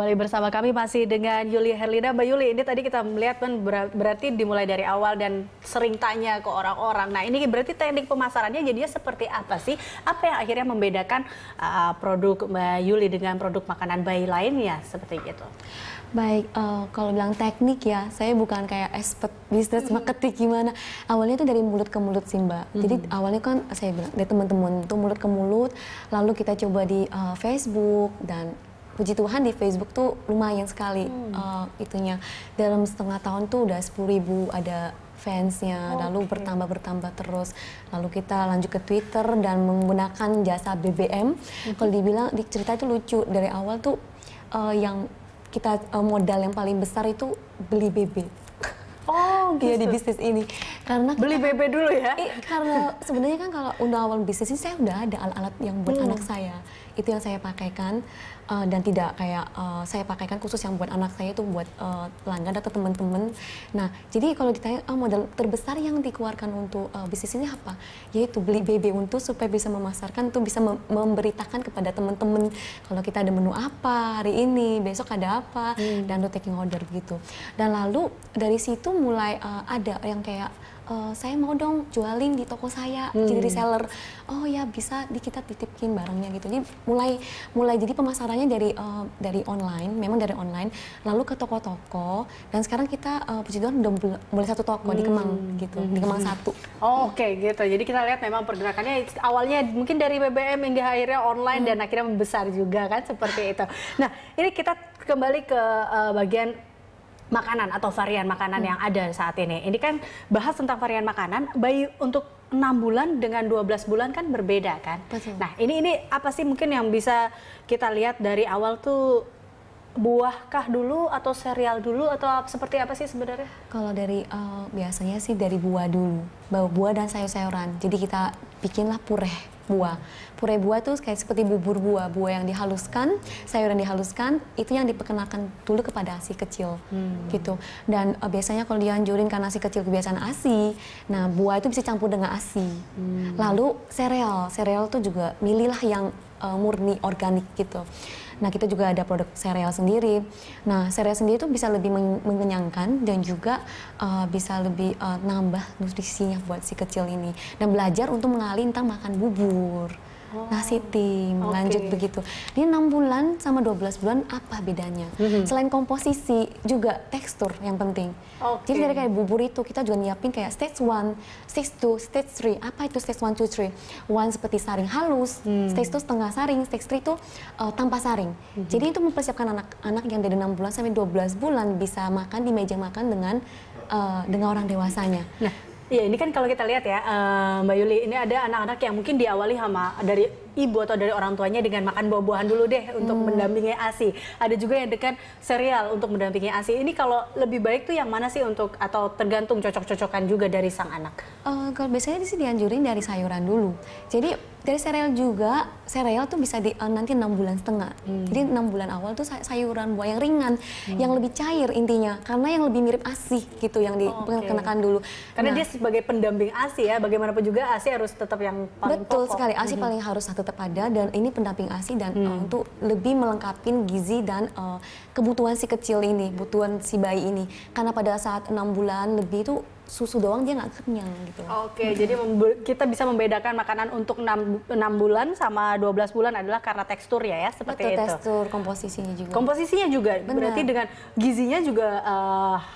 Kembali bersama kami masih dengan Yuli Herlina. Mbak Yuli, ini tadi kita melihat kan berarti dimulai dari awal dan sering tanya ke orang-orang. Nah, ini berarti teknik pemasarannya jadinya seperti apa sih? Apa yang akhirnya membedakan produk Mbak Yuli dengan produk makanan bayi lainnya seperti itu? Baik, kalau bilang teknik ya, saya bukan kayak expert bisnis marketing gimana. Awalnya itu dari mulut ke mulut sih Mbak. Jadi awalnya kan saya bilang dari teman-teman tuh mulut ke mulut, lalu kita coba di Facebook dan puji Tuhan di Facebook tuh lumayan sekali itunya. Dalam setengah tahun tuh udah 10.000 ada fansnya, lalu bertambah terus. Lalu kita lanjut ke Twitter dan menggunakan jasa BBM. Kalau dibilang di cerita itu lucu, dari awal tuh yang kita modal yang paling besar itu beli BB. Oh, gitu. Iya, di bisnis ini. Karena beli BB dulu ya? Karena sebenarnya kan kalau untuk awal bisnis ini saya udah ada alat-alat yang buat anak saya. Itu yang saya pakaikan dan tidak kayak saya pakaikan khusus yang buat anak saya itu buat pelanggan atau teman-teman. Nah, jadi kalau ditanya modal terbesar yang dikeluarkan untuk bisnis ini apa? Yaitu beli BB untuk supaya bisa memasarkan, tuh bisa memberitakan kepada teman-teman kalau kita ada menu apa hari ini, besok ada apa, dan untuk taking order begitu. Dan lalu dari situ mulai ada yang kayak saya mau dong jualin di toko saya, jadi reseller. Oh ya bisa, kita titipin barangnya gitu. Jadi mulai jadi pemasarannya dari online, memang dari online, lalu ke toko-toko, dan sekarang kita puji Tuhan udah mulai satu toko di Kemang gitu, di Kemang 1. Oh, Oke, gitu. Jadi kita lihat memang pergerakannya awalnya mungkin dari BBM hingga akhirnya online dan akhirnya membesar juga kan seperti itu. Nah, ini kita kembali ke bagian makanan atau varian makanan yang ada saat ini. Ini kan bahas tentang varian makanan, bayi untuk 6 bulan dengan 12 bulan kan berbeda kan? Betul. Nah, ini apa sih mungkin yang bisa kita lihat dari awal tuh, buahkah dulu atau sereal dulu atau seperti apa sih sebenarnya? Kalau dari biasanya sih dari buah dulu, buah dan sayur-sayuran. Jadi kita bikinlah pureh buah. Pureh buah itu kayak seperti bubur buah yang dihaluskan, sayuran dihaluskan, itu yang diperkenalkan dulu kepada si kecil, gitu. Dan biasanya kalau dianjurin karena si kecil kebiasaan ASI, nah buah itu bisa campur dengan ASI. Lalu sereal tuh juga milihlah yang murni organik gitu. Nah, kita juga ada produk sereal sendiri. Nah, sereal sendiri itu bisa lebih mengenyangkan dan juga bisa lebih nambah nutrisinya buat si kecil ini. Dan belajar untuk mengenali tentang makan bubur, nasi tim, lanjut begitu. Dia 6 bulan sama 12 bulan apa bedanya? Selain komposisi, juga tekstur yang penting. Jadi dari kayak bubur itu, kita juga nyiapin kayak stage 1, stage 2, stage 3. Apa itu stage 1, 2, 3? 1 seperti saring halus, stage 2 setengah saring, stage 3 itu tanpa saring. Jadi itu mempersiapkan anak-anak yang dari 6 bulan sampai 12 bulan bisa makan di meja makan dengan orang dewasanya. Nah, iya, ini kan kalau kita lihat ya, Mbak Yuli, ini ada anak-anak yang mungkin diawali sama dari ibu atau dari orang tuanya dengan makan buah-buahan dulu deh untuk mendampingi ASI. Ada juga yang dengan sereal untuk mendampingi ASI. Ini kalau lebih baik tuh yang mana sih untuk, atau tergantung cocok-cocokan juga dari sang anak? Kalau biasanya sih dianjurin dari sayuran dulu. Jadi dari sereal juga, sereal tuh bisa nanti 6 bulan setengah. Jadi 6 bulan awal tuh sayuran buah yang ringan, yang lebih cair intinya, karena yang lebih mirip ASI gitu yang dikenakan dulu. Karena dia sebagai pendamping ASI ya, bagaimanapun juga ASI harus tetap yang paling betul pokok. sekali, ASI paling harus tetap ada, dan ini pendamping ASI dan untuk lebih melengkapi gizi dan kebutuhan si kecil ini, kebutuhan si bayi ini. Karena pada saat 6 bulan lebih itu susu doang dia nggak kenyang gitu. Jadi kita bisa membedakan makanan untuk 6 bulan sama 12 bulan adalah karena tekstur ya seperti betul, itu. Tekstur, komposisinya juga. Komposisinya juga, berarti dengan gizinya juga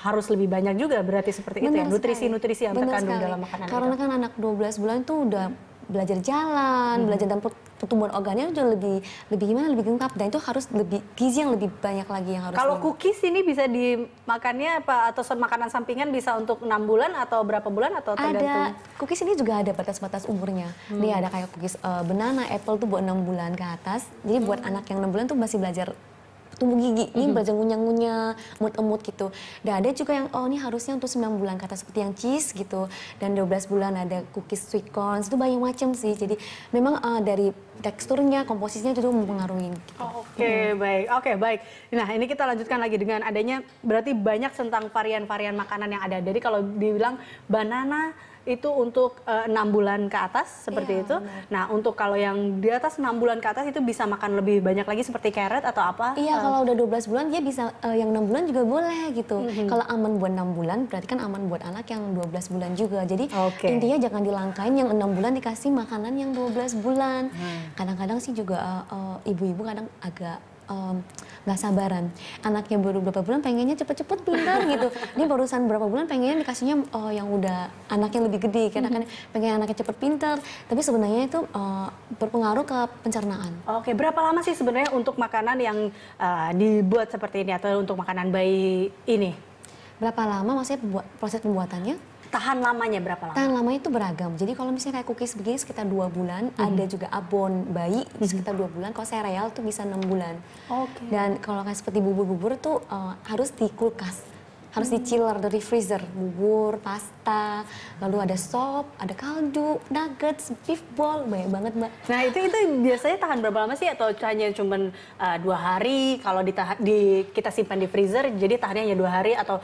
harus lebih banyak juga berarti seperti itu ya, nutrisi-nutrisi yang terkandung dalam makanan karena itu. Kan anak 12 bulan tuh udah belajar jalan, belajar dan pertumbuhan organnya udah lebih lengkap, dan itu harus lebih gizi yang lebih banyak lagi yang harus. Kalau cookies ini bisa dimakannya apa, atau makanan sampingan bisa untuk 6 bulan atau berapa bulan atau tergantung? Ada cookies ini juga ada batas-batas umurnya. Dia ada kayak cookies banana, apple tuh buat 6 bulan ke atas. Jadi buat anak yang 6 bulan tuh masih belajar tumbuh gigi, ini belajar ngunyah-ngunyah, emut-emut gitu. Dan ada juga yang, ini harusnya untuk 9 bulan kata seperti yang cheese gitu. Dan 12 bulan ada cookies sweet corn, itu banyak macam sih. Jadi memang dari teksturnya, komposisinya itu mempengaruhi. Gitu. Baik. Nah, ini kita lanjutkan lagi dengan adanya berarti banyak tentang varian-varian makanan yang ada. Jadi kalau dibilang banana itu untuk 6 bulan ke atas seperti itu. Nah, untuk kalau yang di atas 6 bulan ke atas itu bisa makan lebih banyak lagi seperti carrot atau apa? Iya, kalau udah 12 bulan dia bisa yang 6 bulan juga boleh gitu. Kalau aman buat 6 bulan berarti kan aman buat anak yang 12 bulan juga. Jadi intinya jangan dilangkain yang 6 bulan dikasih makanan yang 12 bulan. Kadang-kadang sih juga ibu-ibu kadang agak nggak sabaran. Anaknya baru berapa bulan pengennya cepet-cepet pintar gitu. Ini barusan berapa bulan pengennya dikasihnya yang udah anaknya lebih gede. Karena kan pengen anaknya cepet pintar. Tapi sebenarnya itu berpengaruh ke pencernaan. Oke, berapa lama sih sebenarnya untuk makanan yang dibuat seperti ini atau untuk makanan bayi ini? Berapa lama maksudnya proses pembuatannya? Tahan lamanya berapa lama? Tahan lamanya itu beragam. Jadi kalau misalnya kayak cookies begini sekitar 2 bulan, ada juga abon bayi sekitar 2 bulan. Kalau sereal tuh bisa 6 bulan. Dan kalau kayak seperti bubur-bubur tuh harus di kulkas. Harus di chiller dari freezer, bubur, pasta, lalu ada sop, ada kaldu, nuggets, beef ball, banyak banget Mbak. Nah itu biasanya tahan berapa lama sih atau hanya cuma 2 hari kalau kita simpan di freezer jadi tahannya hanya 2 hari atau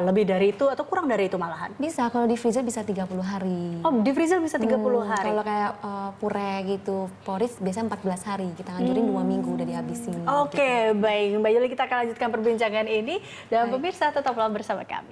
lebih dari itu atau kurang dari itu malahan? Bisa, kalau di freezer bisa 30 hari. Oh di freezer bisa 30 hari? Kalau kayak puree gitu, porridge biasanya 14 hari, kita anjurin 2 minggu udah dihabisin. Oke, baik Mbak Yuli, kita akan lanjutkan perbincangan ini dan pemirsa tetaplah bersama kami.